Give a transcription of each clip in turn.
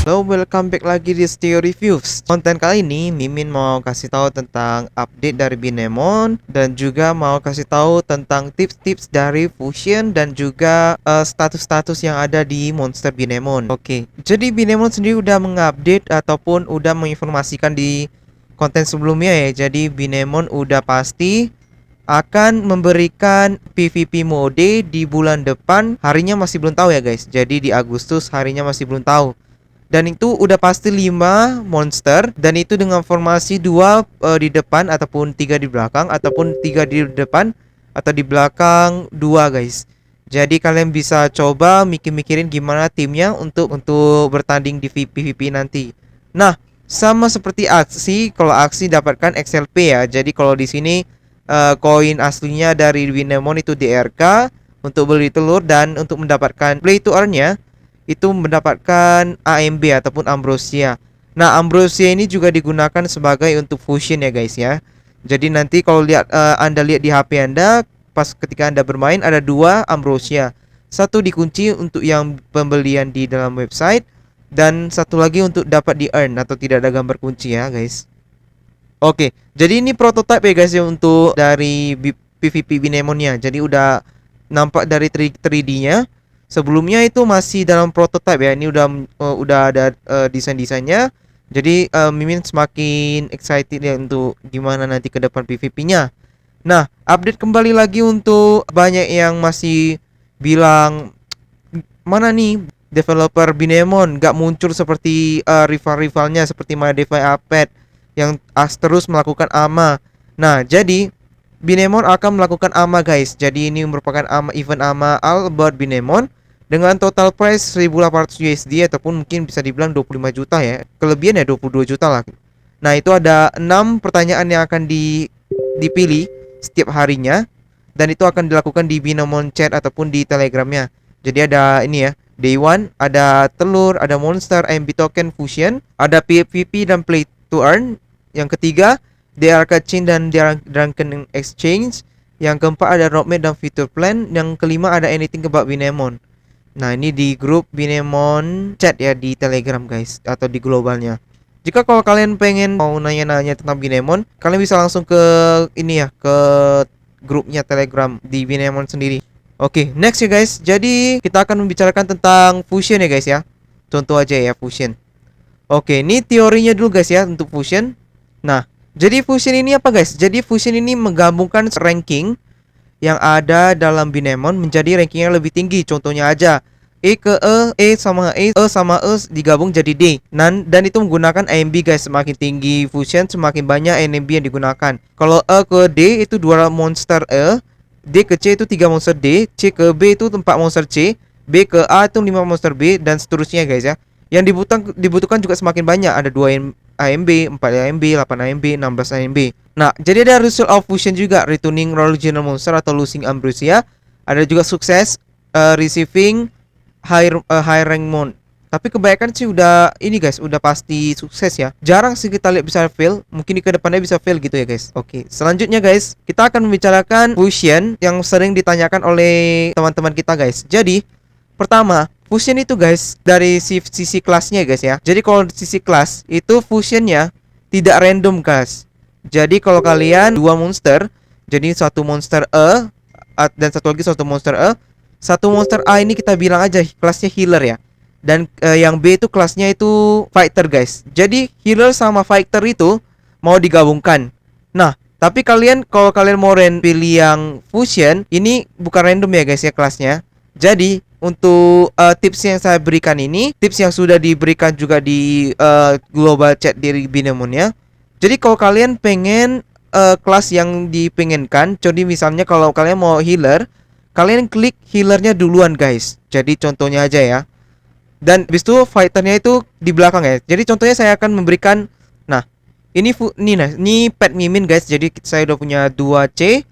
Halo, welcome back lagi di Stio Reviews. Konten kali ini Mimin mau kasih tahu tentang update dari Binemon dan juga mau kasih tahu tentang tips-tips dari Fusion dan juga status-status yang ada di monster Binemon. Oke, jadi Binemon sendiri udah mengupdate ataupun udah menginformasikan di konten sebelumnya ya. Jadi Binemon udah pasti akan memberikan PvP mode di bulan depan. Harinya masih belum tahu ya guys. Jadi di Agustus harinya masih belum tahu. Dan itu udah pasti 5 monster. Dan itu dengan formasi 2 di depan ataupun 3 di belakang, ataupun 3 di depan atau di belakang 2 guys. Jadi kalian bisa coba mikir-mikirin gimana timnya untuk bertanding di PvP nanti. Nah, sama seperti aksi, kalau aksi dapatkan XLP ya. Jadi kalau di sini koin aslinya dari Winemon itu DRK untuk beli telur, dan untuk mendapatkan play to earn-nya itu mendapatkan AMB ataupun Ambrosia. Nah, Ambrosia ini juga digunakan sebagai untuk fusion ya guys ya. Jadi nanti kalau Anda lihat di HP Anda pas ketika Anda bermain ada 2 Ambrosia. Satu dikunci untuk yang pembelian di dalam website, dan satu lagi untuk dapat di earn atau tidak ada gambar kunci ya guys. Oke, jadi ini prototype ya guys ya untuk dari PvP Binemonnya. Jadi udah nampak dari 3D-nya. Sebelumnya itu masih dalam prototype ya. Ini udah ada desain-desainnya. Jadi Mimin semakin excited ya untuk gimana nanti ke depan PvP-nya. Nah, update kembali lagi untuk banyak yang masih bilang mana nih developer Binemon gak muncul seperti rival-rivalnya seperti MyDefi Apet yang terus melakukan AMA. Nah, jadi Binemon akan melakukan AMA guys. Jadi ini merupakan event AMA all about Binemon dengan total price 1.800 USD ataupun mungkin bisa dibilang 25 juta ya. Kelebihan ya 22 juta lah. Nah, itu ada 6 pertanyaan yang akan dipilih setiap harinya, dan itu akan dilakukan di Binemon chat ataupun di Telegramnya. Jadi ada ini ya, Day 1 ada telur, ada monster, MB token fusion, ada PvP dan play to earn. Yang ketiga, DRK chain dan Drunken Exchange. Yang keempat ada roadmap dan future plan. Yang kelima ada anything about Binemon. Nah, ini di grup Binemon chat ya di Telegram guys, atau di globalnya. Jika kalau kalian pengen mau nanya-nanya tentang Binemon, kalian bisa langsung ke ini ya, ke grupnya Telegram di Binemon sendiri. Oke, next ya guys. Jadi kita akan membicarakan tentang fusion ya guys ya. Contoh aja ya fusion. Oke, ini teorinya dulu guys ya untuk fusion. Nah, jadi fusion ini apa guys? Jadi fusion ini menggabungkan ranking yang ada dalam Binemon menjadi ranking yang lebih tinggi. Contohnya aja E ke E sama E sama E digabung jadi D. Dan itu menggunakan AMB guys. Semakin tinggi fusion semakin banyak AMB yang digunakan. Kalau E ke D itu 2 monster E, D ke C itu 3 monster D, C ke B itu 4 monster C, B ke A itu 5 monster B, dan seterusnya guys ya. Yang dibutuhkan juga semakin banyak. Ada 2 AMB, 4 AMB, 8 AMB, 16 AMB. Nah, jadi ada result of fusion juga, returning original monster atau losing Ambrosia. Ada juga sukses receiving high rank mount. Tapi kebanyakan sih udah ini guys, udah pasti sukses ya. Jarang sih kita lihat bisa fail. Mungkin di kedepannya bisa fail gitu ya guys. Oke, selanjutnya guys, kita akan membicarakan fusion yang sering ditanyakan oleh teman-teman kita guys. Jadi pertama, fusion itu guys dari sisi kelasnya guys ya. Jadi kalau di sisi kelas itu fusionnya tidak random guys. Jadi kalau kalian 2 monster, jadi satu monster E dan satu lagi satu monster E. Satu monster A ini kita bilang aja kelasnya healer ya. Dan yang B itu kelasnya itu fighter guys. Jadi healer sama fighter itu mau digabungkan. Nah, tapi kalau kalian mau pilih yang fusion, ini bukan random ya guys ya kelasnya. Jadi untuk tips yang saya berikan ini, tips yang sudah diberikan juga di global chat dari Binemon ya. Jadi kalau kalian pengen kelas yang dipengenkan, jadi misalnya kalau kalian mau healer, kalian klik healernya duluan guys. Jadi contohnya aja ya. Dan habis itu fighternya itu di belakang ya. Jadi contohnya saya akan memberikan, nah ini pet Mimin guys. Jadi saya udah punya 2C.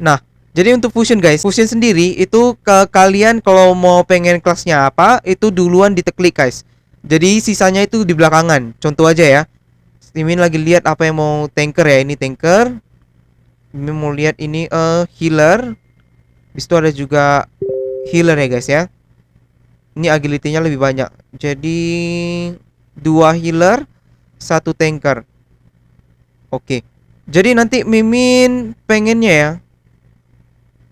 Nah, jadi untuk fusion guys, fusion sendiri itu ke kalian kalau mau pengen kelasnya apa, itu duluan diteklik guys. Jadi sisanya itu di belakangan. Contoh aja ya. Mimin lagi lihat apa yang mau tanker ya. Ini tanker. Mimin mau lihat ini healer. Habis itu ada juga healer ya guys ya. Ini agility-nya lebih banyak. Jadi 2 healer, 1 tanker. Oke. Jadi nanti Mimin pengennya ya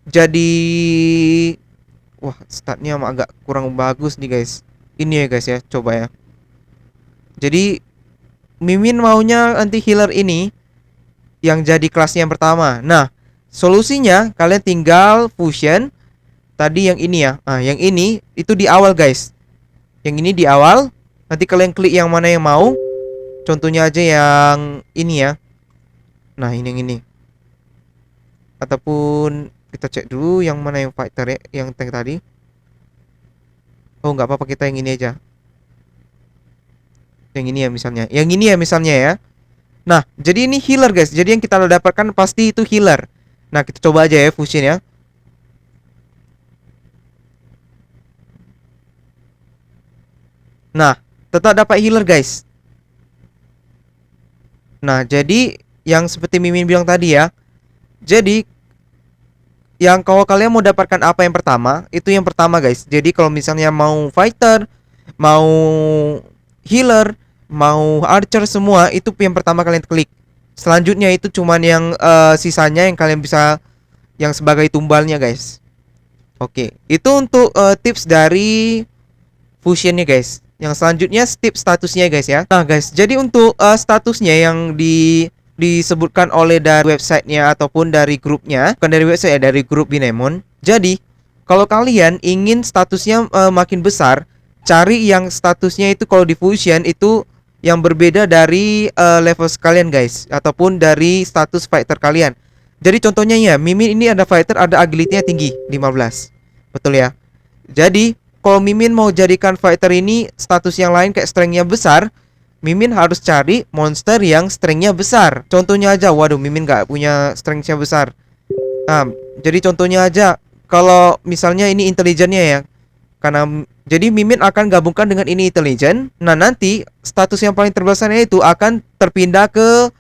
jadi, wah, statnya agak kurang bagus nih guys. Ini ya guys ya, coba ya. Jadi Mimin maunya nanti healer ini yang jadi kelasnya yang pertama. Nah, solusinya kalian tinggal fusion tadi yang ini ya. Nah, yang ini itu di awal guys. Yang ini di awal. Nanti kalian klik yang mana yang mau. Contohnya aja yang ini ya. Nah, ini yang ini. Ataupun kita cek dulu yang mana yang fighter ya, yang tank tadi. Oh, nggak apa-apa, kita yang ini aja. Yang ini ya misalnya. Yang ini ya misalnya ya. Nah, jadi ini healer guys. Jadi yang kita dapatkan pasti itu healer. Nah, kita coba aja ya fusion ya. Nah, tetap dapat healer guys. Nah, jadi yang seperti Mimin bilang tadi ya. Jadi yang kalau kalian mau dapatkan apa yang pertama, itu yang pertama guys. Jadi kalau misalnya mau fighter, mau healer, mau archer, semua itu yang pertama kalian klik. Selanjutnya itu cuman yang sisanya yang kalian bisa yang sebagai tumbalnya guys. Oke, itu untuk tips dari fusionnya guys. Yang selanjutnya tips statusnya guys ya. Nah guys, jadi untuk statusnya yang disebutkan oleh dari websitenya ataupun dari grupnya, bukan dari website ya, dari grup Binemon. Jadi kalau kalian ingin statusnya makin besar, cari yang statusnya itu kalau di fusion itu yang berbeda dari level sekalian guys, ataupun dari status fighter kalian. Jadi contohnya ya, Mimin ini ada fighter, ada agility-nya tinggi 15. Betul ya. Jadi kalau Mimin mau jadikan fighter ini status yang lain kayak strength-nya besar, Mimin harus cari monster yang strength-nya besar. Contohnya aja, waduh, Mimin nggak punya strength-nya besar. Nah, jadi contohnya aja, kalau misalnya ini intelligent-nya ya, karena jadi Mimin akan gabungkan dengan ini intelligent. Nah, nanti status yang paling terbesarnya itu akan terpindah ke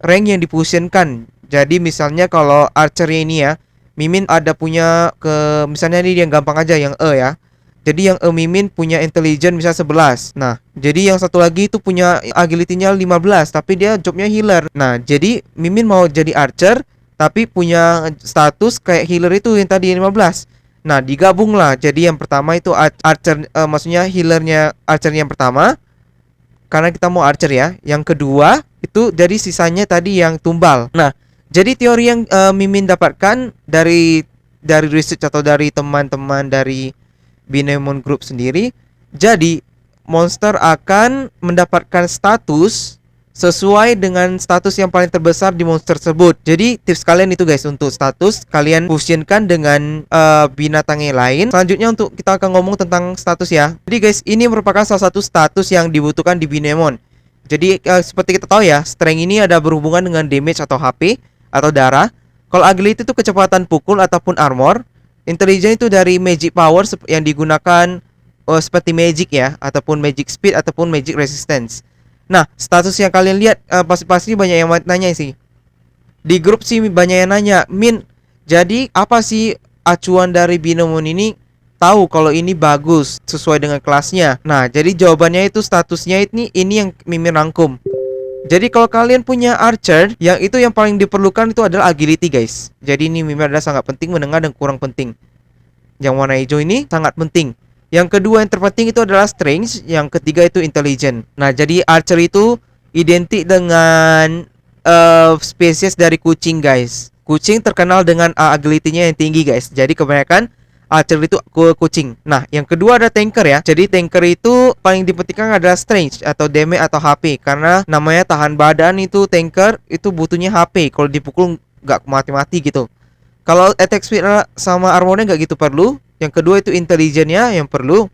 rank yang difusionkan. Jadi misalnya kalau archer ini ya, Mimin ada punya ke, misalnya ini yang gampang aja, yang E ya. Jadi yang Mimin punya intelligence bisa 11. Nah, jadi yang satu lagi itu punya agility-nya 15, tapi dia jobnya healer. Nah, jadi Mimin mau jadi archer tapi punya status kayak healer itu yang tadi 15. Nah, digabung lah. Jadi yang pertama itu archer, maksudnya healernya archer yang pertama, karena kita mau archer ya. Yang kedua itu jadi sisanya tadi yang tumbal. Nah, jadi teori yang Mimin dapatkan dari research atau dari teman-teman dari Binemon Group sendiri, jadi monster akan mendapatkan status sesuai dengan status yang paling terbesar di monster tersebut. Jadi tips kalian itu guys, untuk status kalian fusionkan dengan binatang yang lain. Selanjutnya untuk kita akan ngomong tentang status ya. Jadi guys, ini merupakan salah satu status yang dibutuhkan di Binemon. Jadi seperti kita tahu ya, strength ini ada berhubungan dengan damage atau HP atau darah. Kalau agility itu kecepatan pukul ataupun armor. Intelligence itu dari magic power yang digunakan seperti magic ya, ataupun magic speed ataupun magic resistance. Nah, status yang kalian lihat pasti banyak yang nanya sih. Di grup sih banyak yang nanya, Min, jadi apa sih acuan dari Binemon ini tahu kalau ini bagus sesuai dengan kelasnya? Nah, jadi jawabannya itu statusnya ini yang Mimin rangkum. Jadi kalau kalian punya archer, yang itu yang paling diperlukan itu adalah agility guys. Jadi ini Mimin adalah sangat penting, menengah dan kurang penting. Yang warna hijau ini sangat penting. Yang kedua yang terpenting itu adalah strength. Yang ketiga itu intelligent. Nah, jadi archer itu identik dengan spesies dari kucing guys. Kucing terkenal dengan agility-nya yang tinggi guys. Jadi kebanyakan archer itu kucing. Nah, yang kedua ada tanker ya. Jadi tanker itu paling dipentingkan adalah strength atau damage atau HP, karena namanya tahan badan. Itu tanker itu butuhnya HP. Kalau dipukul nggak mati-mati gitu. Kalau attack speed sama armornya nggak gitu perlu. Yang kedua itu intelligence-nya yang perlu.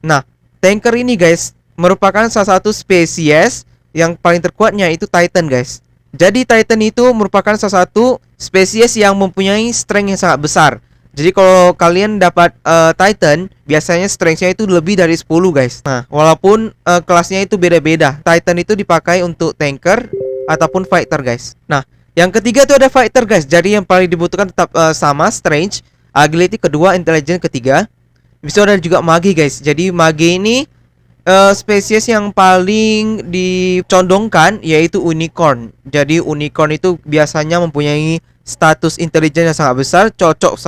Nah, tanker ini guys merupakan salah satu spesies yang paling terkuatnya itu Titan guys. Jadi Titan itu merupakan salah satu spesies yang mempunyai strength yang sangat besar. Jadi kalau kalian dapat Titan, biasanya strength-nya itu lebih dari 10 guys. Nah, walaupun kelasnya itu beda-beda. Titan itu dipakai untuk tanker ataupun fighter guys. Nah, yang ketiga itu ada fighter guys. Jadi yang paling dibutuhkan tetap sama strength, agility kedua, intelligence ketiga. Bisa ada juga magi guys. Jadi magi ini spesies yang paling dicondongkan yaitu unicorn. Jadi unicorn itu biasanya mempunyai status intelijen yang sangat besar, cocok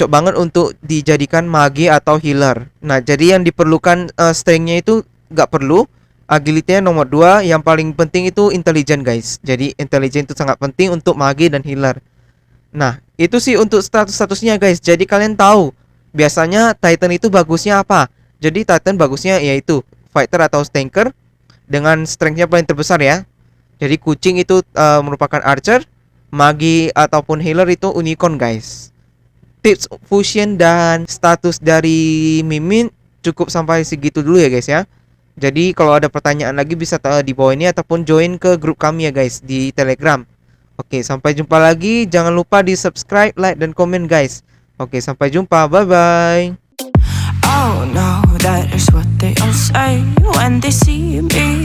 banget untuk dijadikan mage atau healer. Nah, jadi yang diperlukan strength-nya itu nggak perlu. Agility-nya nomor 2, yang paling penting itu intelijen, guys. Jadi intelijen itu sangat penting untuk mage dan healer. Nah, itu sih untuk status-statusnya, guys. Jadi kalian tahu biasanya Titan itu bagusnya apa? Jadi Titan bagusnya yaitu fighter atau tanker dengan strength-nya paling terbesar ya. Jadi kucing itu merupakan archer, magi ataupun healer itu unicorn, guys. Tips fusion dan status dari Mimin cukup sampai segitu dulu ya, guys ya. Jadi kalau ada pertanyaan lagi bisa di bawah ini ataupun join ke grup kami ya, guys, di Telegram. Oke, sampai jumpa lagi. Jangan lupa di subscribe, like, dan komen, guys. Oke, sampai jumpa. Bye-bye. Oh no, that is what they all say when they see me.